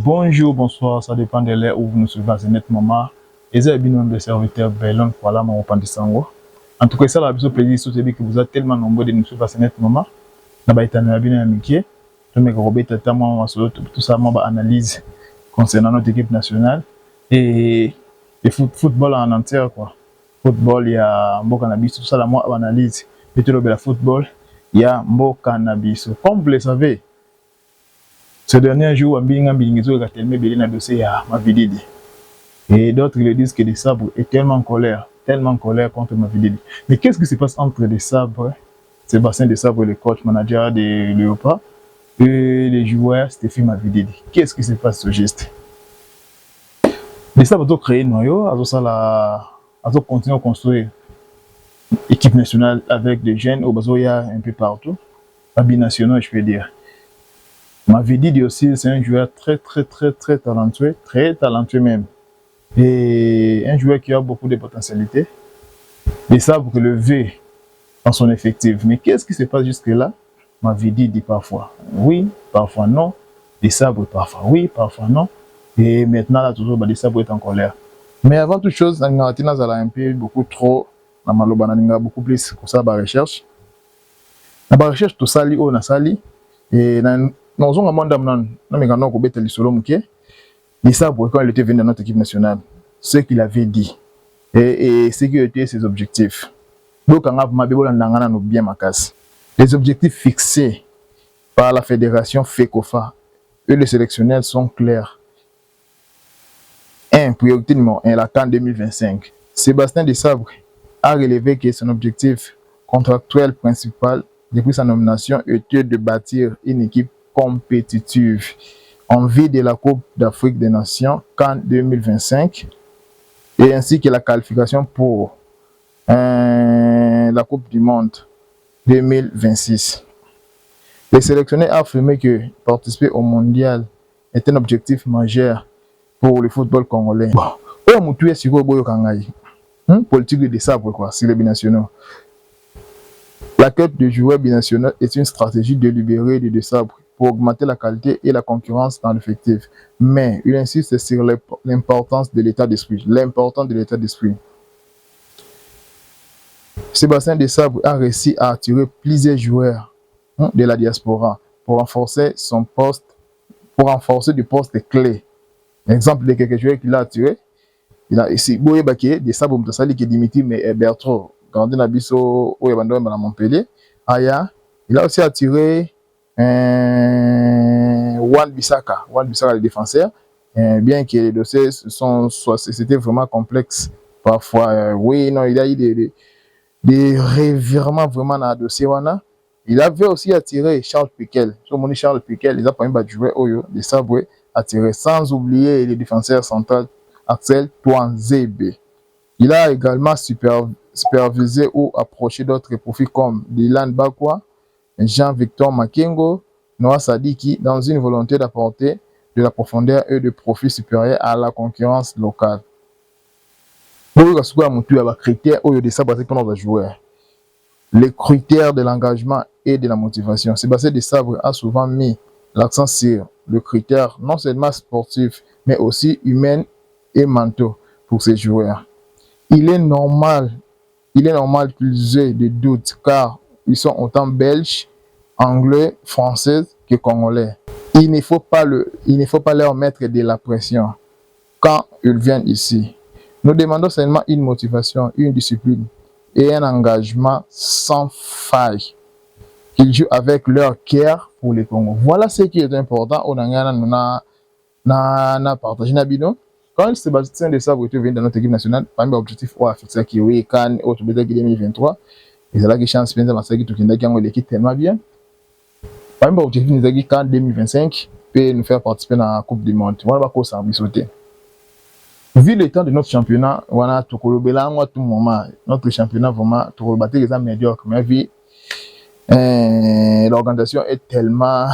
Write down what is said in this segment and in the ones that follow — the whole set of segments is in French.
Bonjour, bonsoir, ça dépend de l'heure où vous nous suivez à ce net moment. Et c'est bien nombre de serviteurs Bellon, voilà mon repentissango. En tout cas, ça va être un plaisir, c'est que vous êtes tellement nombreux de nous suivre à ce net moment. N'a pas été bien amitié. Je me Robert Tataman, tout ça, ma analyse concernant notre équipe nationale. Et football en entier, quoi. Football, il y a un bon cannabis, tout ça, la moi analyse. Et tout le football, il y a un bon cannabis. Comme vous le savez, ce dernier jour, Mbingizo a tellement bien dans le dossier à Mavididi. Et d'autres le disent que des sabres est tellement en colère contre Mavididi. Mais qu'est-ce qui se passe entre les sabres, Sébastien Desabre, le coach manager de Léopard, et les joueurs Stéphane Mavididi? Qu'est-ce qui se passe ce geste? Les sabres ont créé un noyau, ils ont continué à construire l'équipe nationale avec des jeunes au Bazoya un peu partout, binationaux, je peux dire. Mavididi aussi, c'est un joueur très talentueux même. Et un joueur qui a beaucoup de potentialités. Et ça pour le V dans son effectif. Mais qu'est-ce qui se passe jusque-là? Mavididi dit parfois oui, parfois non. Des sabres parfois oui, parfois non. Et maintenant, là, toujours, des sabres est en colère. Mais avant toute chose, Nangaratina a un peu beaucoup trop, beaucoup plus pour ça, la recherche. La recherche, tout ça, on a sali. Et nous avons demandé les sabres quand il était venu dans notre équipe nationale, ce qu'il avait dit et ce qui étaient ses objectifs. Donc, bien les objectifs fixés par la fédération FECOFA et les sélectionneurs sont clairs. 1. Priorité numéro 1, la CAN 2025. Sébastien Desabre a relevé que son objectif contractuel principal depuis sa nomination était de bâtir une équipe compétitive en vue de la Coupe d'Afrique des Nations CAN 2025 et ainsi que la qualification pour la Coupe du Monde 2026. Les sélectionneurs ont affirmé que participer au mondial est un objectif majeur pour le football congolais. Politique de sabre, quoi, c'est les binationaux. La quête de joueurs binationaux est une stratégie délibérée de sabre pour augmenter la qualité et la concurrence dans l'effectif. Mais il insiste sur l'importance de l'état d'esprit. Sébastien Desabre a réussi à attirer plusieurs joueurs de la diaspora pour renforcer du poste clé. Exemple de quelques joueurs qu'il a attirés. Il a ici Boye Baké, Desabre Mtassali qui est Dimitri Bertrand, grandi Nabiso Oyabando à Montpellier. Aya, il a aussi attiré Wan Bissaka, le défenseur, bien que les dossiers c'était vraiment complexe parfois. Oui, non, il a eu des revirements vraiment dans le dossier. Il avait aussi attiré Charles Piquel. Charles Piquel, il a pas même joué des sabres attiré, sans oublier les défenseurs centrales Axel Touanzebe. Il a également supervisé ou approché d'autres profils comme Dylan Bakwa, Jean-Victor Makengo, Noah Sadiki, dans une volonté d'apporter de la profondeur et de profils supérieurs à la concurrence locale. Les critères de l'engagement et de la motivation. Sébastien Desabre a souvent mis l'accent sur le critère non seulement sportif, mais aussi humain et mentaux pour ces joueurs. Il est normal qu'ils aient des doutes car ils sont autant belges, anglais, français que congolais. Il ne faut pas leur mettre de la pression quand ils viennent ici. Nous demandons seulement une motivation, une discipline et un engagement sans faille. Qu'ils jouent avec leur cœur pour les Congo. Voilà ce qui est important. On a partagé Nabino. Quand Sébastien Desabre vient dans notre équipe nationale, parmi les objectifs, on a fixé qui oui, Cannes, autre 2023. Et c'est là que chance bien de qui l'équipe tellement bien. Parmi les objectifs, nous avons Cannes 2025 peut nous faire participer dans la Coupe du Monde. Voilà quoi ça a sauté. Vu le temps de notre championnat, on a tout tout moment. Notre championnat vraiment tout battre les hommes médiocres. Mais vu l'organisation est tellement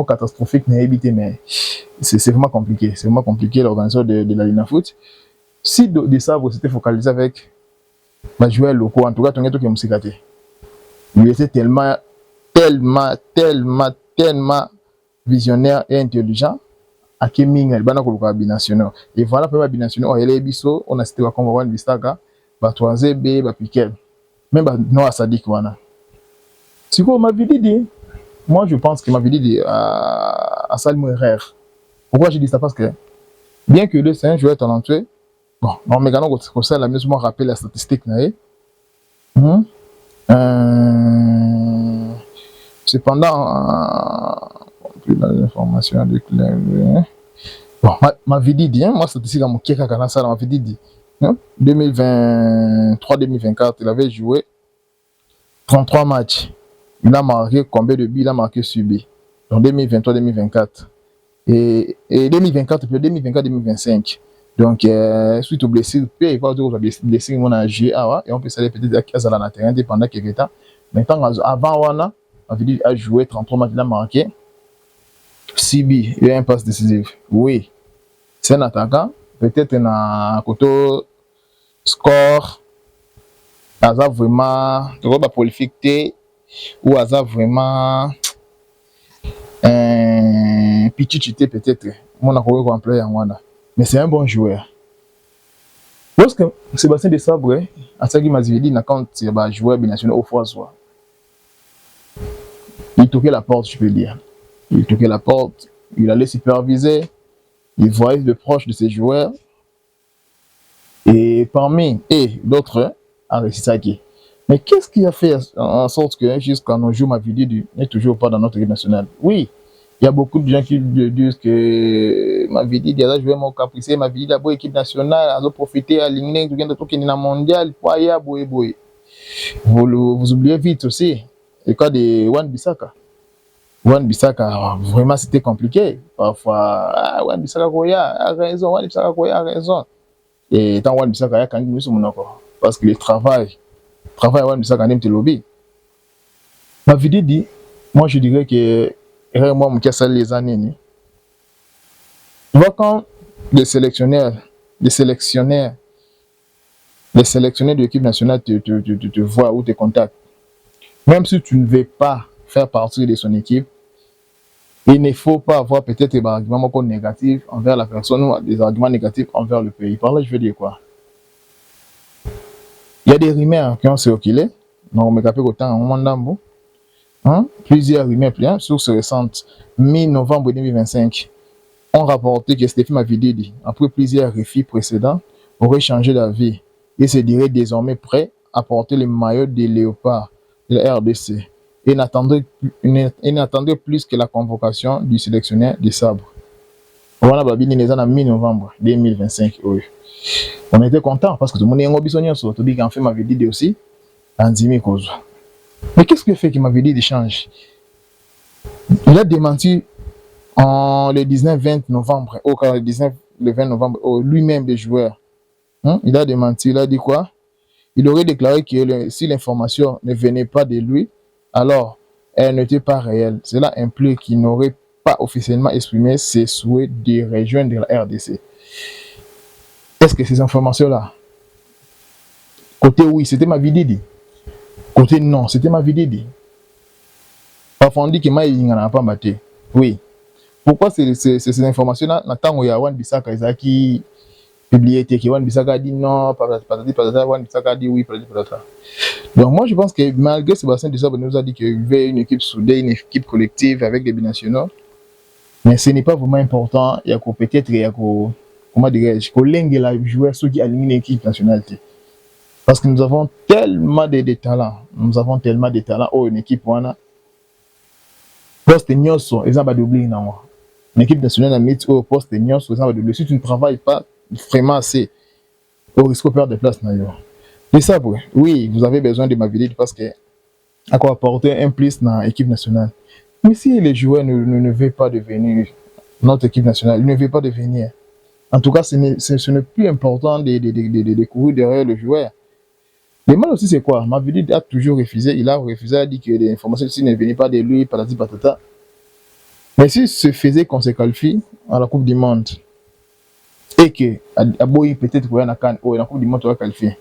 catastrophique, mais c'est vraiment compliqué. C'est vraiment compliqué l'organisation de la Ligue Foot. Si Desabre s'était focalisé avec les joueurs locaux, en tout cas, il était tellement visionnaire et intelligent. À Keminga, il y a binationaux. Et voilà, pour les binationaux, il y a les biso, on a cité comme Wan Bissaka, Batouazé, B, Bapikel. Même non à Sadik Wana. C'est quoi ma vie dit? Moi, je pense que ma vie dit à Salmo erreur. Pourquoi je dis ça? Parce que, bien que le c'est un joueur talentueux, bon, on me gagne comme ça, la maison rappelle la statistique. Cependant, plus dans informations déclarées. Bon, ma vie dit, moi, statistique à mon Keka Kanasa, ma vie dit, 2023-2024, il avait joué 33 matchs. Il a marqué combien de buts? Il a marqué subi. Donc 2023-2024. Et 2024, puis 2024-2025. Donc, suite aux blessures, puis il va dire aux blessures, on a joué, et on peut saluer peut-être à la terrain, pendant quelques temps. Maintenant, avant, on a joué 33 matchs, il a marqué 6 buts, il y a un passe décisif. Oui, c'est un attaquant, peut-être un côté score, hasard vraiment, prolifique, ou hasard vraiment pichichité peut-être, mon accord complet en Wanda. Mais c'est un bon joueur. Parce que Sébastien Desabre, à ce qu'il m'a dit, il a quand il va jouer binational au François. Il toquait la porte, je peux dire. Il toquait la porte, il allait superviser, il voyait de proches de ses joueurs. Et parmi d'autres, a réussi ça. Mais qu'est-ce qui a fait en sorte que jusqu'à nos jours, ma vidéo n'est toujours pas dans notre équipe nationale? Oui, il y a beaucoup de gens qui disent que ma vidéo déjà joué mon caprice, ma vidéo d'abord équipe nationale, elle a profité à l'Inglen, tout qui est dans le mondial, vous oubliez vite aussi le cas de Wan Bissaka. Wan Bissaka, vraiment c'était compliqué. Parfois, Wan Bissaka a raison, Wan Bissaka a raison. Et tant Wan Bissaka a quand même mis encore. Parce que le travail Wan Bissaka a même été lobby. Ma vidéo dit, moi je dirais que moi, je suis les années. Tu vois, quand les sélectionneurs de l'équipe nationale te voient ou te contactent, même si tu ne veux pas faire partie de son équipe, il ne faut pas avoir peut-être des arguments négatifs envers la personne ou des arguments négatifs envers le pays. Par là, je veux dire quoi? Il y a des rumeurs qui ont circulé, donc on me capte autant en moment. Plusieurs rumeurs, sources récentes, mi-novembre 2025, ont rapporté que Stéphane Mavididi, après plusieurs refus précédents, aurait changé d'avis et se dirait désormais prêt à porter le maillot des léopards de la RDC et n'attendait plus que la convocation du sélectionneur des sabres. Voilà, Babini les en mi-novembre 2025. Oui. On était content parce que tout le monde est en bisognon sur tout dit qu'en fait Mavididi aussi, Andimi Kozo. Mais qu'est-ce que fait qu'il m'avait dit d'échange? Il a démenti le 19-20 novembre, le 20 novembre, lui-même des joueurs. Il a démenti, il a dit quoi? Il aurait déclaré que si l'information ne venait pas de lui, alors elle n'était pas réelle. Cela implique qu'il n'aurait pas officiellement exprimé ses souhaits de rejoindre la RDC. Est-ce que ces informations-là, côté oui, c'était Mavididi? Côté non, c'était Mavididi. Parfois on dit que Maï n'a pas battu. Oui. Pourquoi ces informations-là, quand il y a Wan Bissaka qui publié, que Wan Bissaka a dit non, Wan Bissaka a dit oui, donc moi je pense que malgré Sébastien Desabre nous a dit qu'il veut une équipe soudée, une équipe collective avec des binationaux, mais ce n'est pas vraiment important. Il y a peut-être, comment dirais-je, que l'un joueur ceux qui alignent l'équipe nationale. Parce que nous avons tellement de talents. Nous avons tellement de talents. Oh, une équipe, on a. Poste Nyoso, exemple, doublé. Une équipe nationale a mis au poste Nyoso, exemple, doublé. Si tu ne travailles pas vraiment assez, au risque de perdre des places. C'est ça, oui, vous avez besoin de ma vidéo parce que à quoi apporter un plus dans l'équipe nationale. Mais si les joueurs ne veulent pas devenir notre équipe nationale, ils ne veulent pas devenir. En tout cas, ce n'est plus important de courir derrière le joueur. Le mal aussi, c'est quoi? Mavididi a toujours refusé. Il a refusé, a dit que les informations ne venaient pas de lui, patati patata. Mais s'il se faisait qu'on se qualifie à la Coupe du Monde, et que, Aboyi peut-être qu'on a la Coupe du Monde, on va qualifier.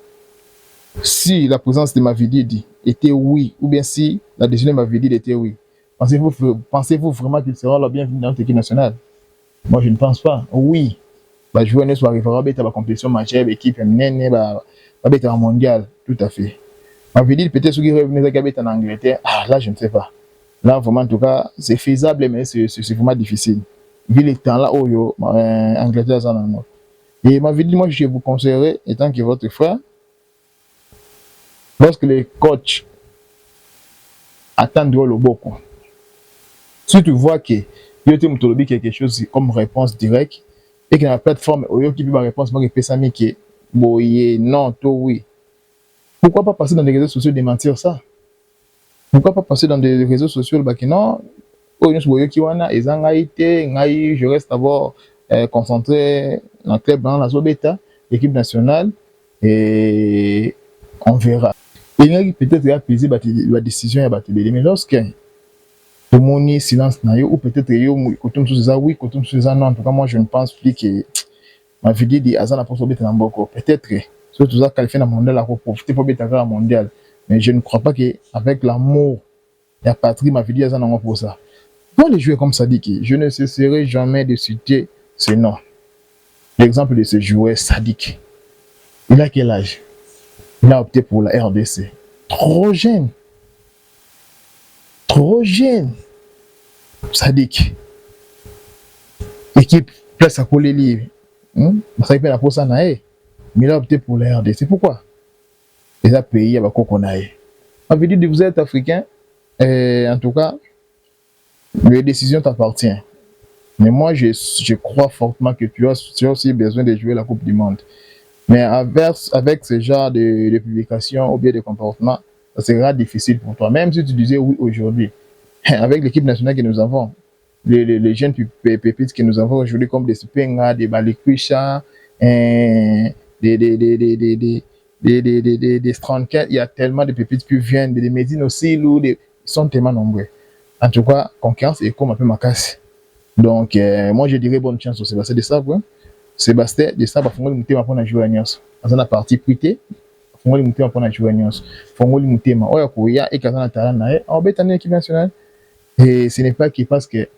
Si la présence de Mavididi était oui, ou bien si la décision de Mavididi était oui, Pensez-vous vraiment qu'ils seront la bienvenue dans notre équipe nationale? Moi, je ne pense pas. Oui, bah, jouer ne soit arrivé à la compétition majeure, équipe féminine, bah, un mondial, tout à fait. Ma vie dit peut-être ceux qui revenaient en Angleterre, ah, là, je ne sais pas. Là, vraiment, en tout cas, c'est faisable, mais c'est vraiment difficile. Vu les temps là, oh, yo, Angleterre, ça, non. Et ma vie dit, moi, je vous conseillerais, étant que votre frère, lorsque les coachs attendent le beaucoup, si tu vois que il y a quelque chose comme réponse directe, et que la plateforme, il y a une réponse, moi, que ça, mais que, non, toi, oui. Pourquoi pas passer dans les réseaux sociaux et démentir ça? Pourquoi pas passer dans des réseaux sociaux, bah, que non, je reste d'abord concentré dans le club, dans la zone bêta, l'équipe nationale, et on verra. Il y a peut-être apaiser la décision à battre, mais lorsque tout le monde silence, ou peut-être oui, non, en tout cas, moi je ne pense plus que ma vie dit Azana pour sauver Tamboko. Peut-être, surtout ça, qualifié dans le mondial, pour profiter pour être dans le mondial. Mais je ne crois pas qu'avec l'amour et la patrie, ma vie dit Azana pour ça. Pour les joueurs comme Sadik, je ne cesserai jamais de citer ce nom. L'exemple de ce joueur Sadik. Il a quel âge? Il a opté pour la RDC. Trop jeune. Trop jeune. Sadik. Équipe place à coller livre. Ça fait la poste mais il a opté pour la RDC. Pourquoi? Il a payé à Bakokonae. Ma vie dit vous êtes africain. En tout cas, les décisions t'appartiennent. Mais moi, je crois fortement que tu as aussi besoin de jouer la Coupe du Monde. Mais avec ce genre de publication ou bien de comportement, ça sera difficile pour toi. Même si tu disais oui aujourd'hui, avec l'équipe nationale que nous avons, les jeunes pépites que nous avons aujourd'hui, comme des Spenga, des Balikwisha, des Stranket, il y a tellement de pépites qui viennent, des Médines aussi, ils sont tellement nombreux. En tout cas, concurrence est comme un peu ma casse. Donc, moi, je dirais bonne chance au Sébastien Desabre. Sébastien Desabre, il faut que tu aies joué à Nyos. Dans la partie privée, il faut que tu aies joué à Nyos. Il faut que tu aies joué à Nyos. Et quand tu as talent, on va être en équipe nationale. Et ce n'est pas parce que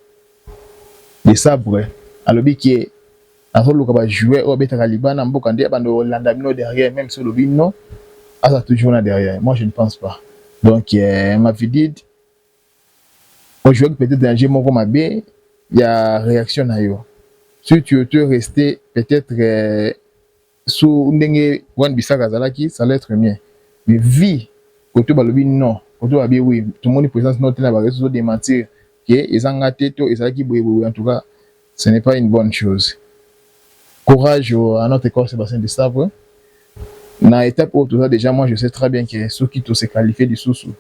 Desabre, à l'objet qui est à jouer au Béta Liban, en Bokandé, Landamino derrière, même sur le non, ça toujours là derrière. Moi, je ne pense pas. Donc, ma vie dit, aujourd'hui, peut-être dans le jeu, mon il y a réaction à eux. Si tu veux rester peut-être sous Ndenge Wan Bissaka Zalaki, ça va être mieux. Mais vie, côté Balobi, non. Côté Babi, oui. Tout le monde est présent sur notre réseau démentir que les engatés, et Zalaki, en tout cas, ce n'est pas une bonne chose. Courage à notre école Sébastien Desabre. Dans l'étape où tout ça, déjà, moi, je sais très bien que ceux qui se qualifient du sous-sous,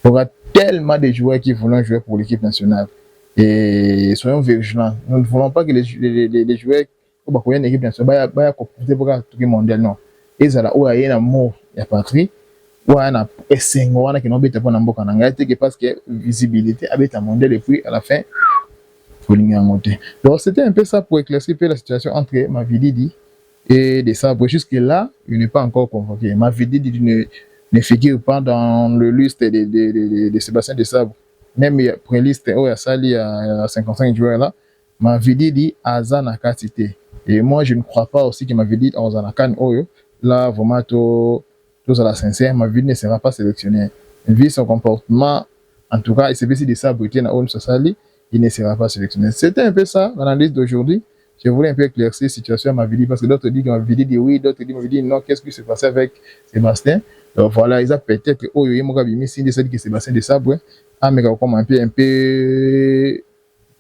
il y aura tellement de joueurs qui voulaient jouer pour l'équipe nationale. Et soyons vigilants. Nous ne voulons pas que les joueurs qui ont une équipe nationale soient comportés pour le mondial. Non. Et ça, où il y a un amour, il y a patrie, où il y a un essai, où il y a un béta pour n'importe quoi. Parce que visibilité avec un mondial et puis à la fin, il faut l'ignorer. Donc, c'était un peu ça pour éclaircir la situation entre Mavididi et Desabre. Jusque-là, il n'est pas encore convoqué. Mavididi ne figure pas dans le liste de Sébastien Desabre. Même pour une liste où il y a sali à 55 joueurs là, Mavididi Azana Katite. Et moi, je ne crois pas aussi que Mavididi Azana Kan Oyo, là, vraiment, tout à la sincère, Mavididi ne sera pas sélectionné. Vu son comportement, en tout cas, il s'est baissé de ça, Britain à Oun Sosali, il ne sera pas sélectionné. C'était un peu ça, l'analyse d'aujourd'hui. Je voulais un peu éclaircir la situation à Mavididi, parce que d'autres disent que Mavididi dit oui, d'autres disent Mavididi non, qu'est-ce qui s'est passé avec Sébastien? Donc voilà, ils ont peut-être, oh, il y a un peu de Sébastien Desabre, ah, mais comme un peu,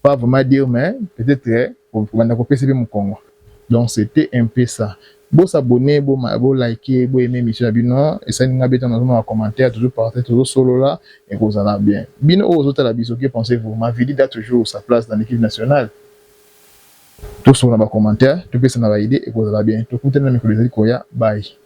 pas vraiment dire, mais peut-être, pour PCB mon Congo. Donc c'était un peu ça. Bon s'abonner, bon liker, bon aimer Michel Abino, et ça nous a besoin dans un commentaire, toujours partager, toujours solo là, et vous allez bien. Bino aux autres, la biso, que pensez-vous? Ma vie a toujours sa place dans l'équipe nationale. Tout sur dans les commentaires, tout peut s'en avoir idée, et vous allez bien. Tout le monde est dans les bye.